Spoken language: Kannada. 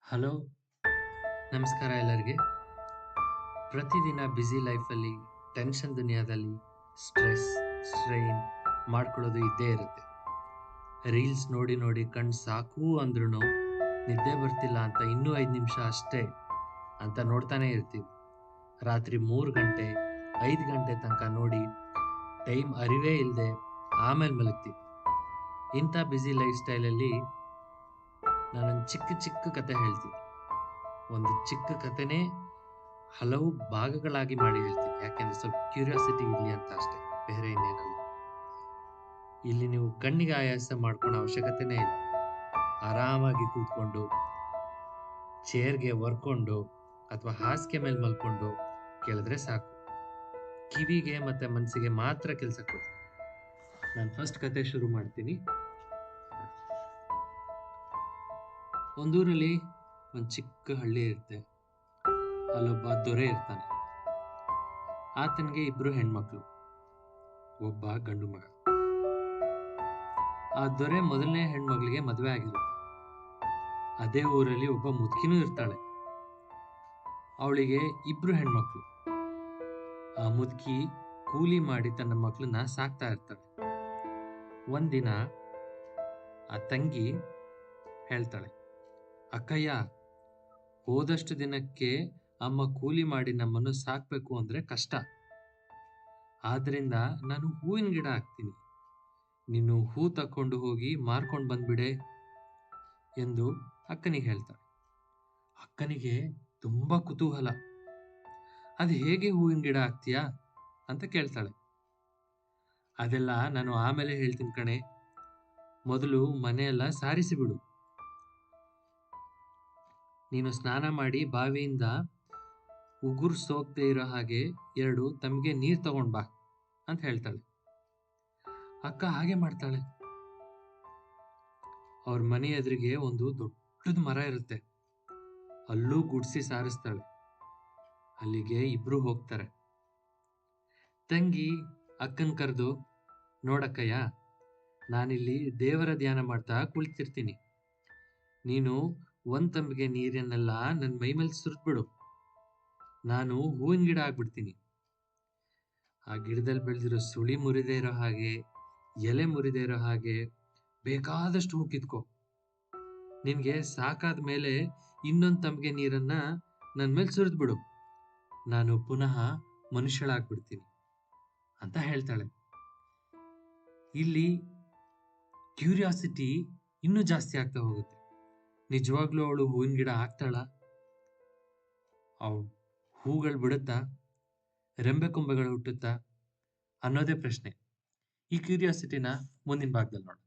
ಹಲೋ, ನಮಸ್ಕಾರ ಎಲ್ಲರಿಗೆ. ಪ್ರತಿದಿನ ಬ್ಯುಸಿ ಲೈಫಲ್ಲಿ, ಟೆನ್ಷನ್ ದುನಿಯಾದಲ್ಲಿ ಸ್ಟ್ರೆಸ್, ಸ್ಟ್ರೈನ್ ಮಾಡ್ಕೊಳ್ಳೋದು ಇದ್ದೇ ಇರುತ್ತೆ. ರೀಲ್ಸ್ ನೋಡಿ ನೋಡಿ ಕಣ್ಣು ಸಾಕು ಅಂದ್ರೂ ನಿದ್ದೆ ಬರ್ತಿಲ್ಲ ಅಂತ ಇನ್ನೂ 5 ನಿಮಿಷ ಅಷ್ಟೇ ಅಂತ ನೋಡ್ತಾನೆ ಇರ್ತೀವಿ. ರಾತ್ರಿ 3 ಗಂಟೆ 5 ಗಂಟೆ ತನಕ ನೋಡಿ ಟೈಮ್ ಅರಿವೇ ಇಲ್ಲದೆ ಆಮೇಲೆ ಮಲಗ್ತೀವಿ. ಇಂಥ ಬ್ಯುಸಿ ಲೈಫ್ ಸ್ಟೈಲಲ್ಲಿ ನಾನೊಂದು ಚಿಕ್ಕ ಚಿಕ್ಕ ಕತೆ ಹೇಳ್ತೀನಿ. ಒಂದು ಚಿಕ್ಕ ಕಥೆನೇ ಹಲವು ಭಾಗಗಳಾಗಿ ಮಾಡಿ ಹೇಳ್ತೀನಿ. ಯಾಕೆಂದ್ರೆ ಸ್ವಲ್ಪ ಕ್ಯೂರಿಯಾಸಿಟಿ ಇರಲಿ ಅಂತ ಅಷ್ಟೇ, ಬೇರೆ ಇನ್ನೇನಲ್ಲ. ಇಲ್ಲಿ ನೀವು ಕಣ್ಣಿಗೆ ಆಯಾಸ ಮಾಡ್ಕೊಳ್ಳೋ ಅವಶ್ಯಕತೆನೇ ಇಲ್ಲ. ಆರಾಮಾಗಿ ಕೂತ್ಕೊಂಡು ಚೇರ್ಗೆ ವರ್ಕೊಂಡು ಅಥವಾ ಹಾಸಿಗೆ ಮೇಲೆ ಮಲ್ಕೊಂಡು ಕೇಳಿದ್ರೆ ಸಾಕು. ಕಿವಿಗೆ ಮತ್ತೆ ಮನಸ್ಸಿಗೆ ಮಾತ್ರ ಕೆಲಸ ಕೊಡಿ. ನಾನು ಫಸ್ಟ್ ಕತೆ ಶುರು ಮಾಡ್ತೀನಿ. ಒಂದೂರಲ್ಲಿ ಒಂದು ಚಿಕ್ಕ ಹಳ್ಳಿ ಇರುತ್ತೆ. ಅಲ್ಲೊಬ್ಬ ದೊರೆ ಇರ್ತಾನೆ. ಆತನಿಗೆ 2 ಹೆಣ್ಮಕ್ಳು, ಒಬ್ಬ ಗಂಡು ಮಗ. ಆ ದೊರೆ ಮೊದಲನೇ ಹೆಣ್ಮಗಳಿಗೆ ಮದುವೆ ಆಗಿರುತ್ತೆ. ಅದೇ ಊರಲ್ಲಿ ಒಬ್ಬ ಮುದುಕಿನೂ ಇರ್ತಾಳೆ. ಅವಳಿಗೆ 2 ಹೆಣ್ಮಕ್ಳು. ಆ ಮುದುಕಿ ಕೂಲಿ ಮಾಡಿ ತನ್ನ ಮಕ್ಕಳನ್ನ ಸಾಕ್ತಾ ಇರ್ತಾಳೆ. ಒಂದಿನ ಆ ತಂಗಿ ಹೇಳ್ತಾಳೆ, ಅಕ್ಕಯ್ಯ, ಹೋದಷ್ಟು ದಿನಕ್ಕೆ ಅಮ್ಮ ಕೂಲಿ ಮಾಡಿ ನಮ್ಮನ್ನು ಸಾಕ್ಬೇಕು ಅಂದ್ರೆ ಕಷ್ಟ. ಆದ್ರಿಂದ ನಾನು ಹೂವಿನ ಗಿಡ ಹಾಕ್ತೀನಿ, ನೀನು ಹೂ ತಕೊಂಡು ಹೋಗಿ ಮಾರ್ಕೊಂಡು ಬಂದ್ಬಿಡೆ ಎಂದು ಅಕ್ಕನಿಗೆ ಹೇಳ್ತಾಳೆ. ಅಕ್ಕನಿಗೆ ತುಂಬಾ ಕುತೂಹಲ. ಅದು ಹೇಗೆ ಹೂವಿನ ಗಿಡ ಹಾಕ್ತೀಯಾ ಅಂತ ಕೇಳ್ತಾಳೆ. ಅದೆಲ್ಲ ನಾನು ಆಮೇಲೆ ಹೇಳ್ತೀನಿ ಕಣೆ, ಮೊದಲು ಮನೆಯೆಲ್ಲ ಸಾರಿಸಿ ಬಿಡು. ನೀನು ಸ್ನಾನ ಮಾಡಿ ಬಾವಿಯಿಂದ ಉಗುರು ಸೋಕದೆ ಇರೋ ಹಾಗೆ 2 ತಮಗೆ ನೀರು ತಗೊಂಡ್ ಬಾ ಅಂತ ಹೇಳ್ತಾಳೆ. ಅಕ್ಕ ಹಾಗೆ ಮಾಡ್ತಾಳೆ. ಅವ್ರ ಮನೆ ಎದುರಿಗೆ ಒಂದು ದೊಡ್ಡದ ಮರ ಇರುತ್ತೆ. ಅಲ್ಲೂ ಗುಡ್ಸಿ ಸಾರಿಸ್ತಾಳೆ. ಅಲ್ಲಿಗೆ 2 ಹೋಗ್ತಾರೆ. ತಂಗಿ ಅಕ್ಕನ್ ಕರೆದು, ನೋಡಕ್ಕಯ್ಯ, ನಾನಿಲ್ಲಿ ದೇವರ ಧ್ಯಾನ ಮಾಡ್ತಾ ಕುಳಿತಿರ್ತೀನಿ. ನೀನು ಒಂದ್ ತಂಬಿಗೆ ನೀರನ್ನೆಲ್ಲ ನನ್ನ ಮೈ ಮೇಲೆ ಸುರಿದ್ಬಿಡು. ನಾನು ಹೂವಿನ ಗಿಡ ಆಗ್ಬಿಡ್ತೀನಿ. ಆ ಗಿಡದಲ್ಲಿ ಬೆಳೆದಿರೋ ಸುಳಿ ಮುರಿದೇ ಇರೋ ಹಾಗೆ, ಎಲೆ ಮುರಿದೇ ಇರೋ ಹಾಗೆ ಬೇಕಾದಷ್ಟು ಹೂ ಕಿತ್ಕೋ. ನಿನ್ಗೆ ಸಾಕಾದ ಮೇಲೆ ಇನ್ನೊಂದು ತಂಬಿಗೆ ನೀರನ್ನ ನನ್ನ ಮೇಲೆ ಸುರಿದ್ಬಿಡು. ನಾನು ಪುನಃ ಮನುಷ್ಯಳಾಗ್ಬಿಡ್ತೀನಿ ಅಂತ ಹೇಳ್ತಾಳೆ. ಇಲ್ಲಿ ಕ್ಯೂರಿಯಾಸಿಟಿ ಇನ್ನೂ ಜಾಸ್ತಿ ಆಗ್ತಾ ಹೋಗುತ್ತೆ. ನಿಜವಾಗ್ಲೂ ಅವಳು ಹೂವಿನ ಗಿಡ ಹಾಕ್ತಾಳ? ಅವಳು ಹೂಗಳು ಬಿಡುತ್ತಾ, ರೆಂಬೆ ಕೊಂಬೆಗಳು ಹುಟ್ಟುತ್ತಾ ಅನ್ನೋದೇ ಪ್ರಶ್ನೆ. ಈ ಕ್ಯೂರಿಯಾಸಿಟಿನ ಮುಂದಿನ ಭಾಗದಲ್ಲಿ ನೋಡೋಣ.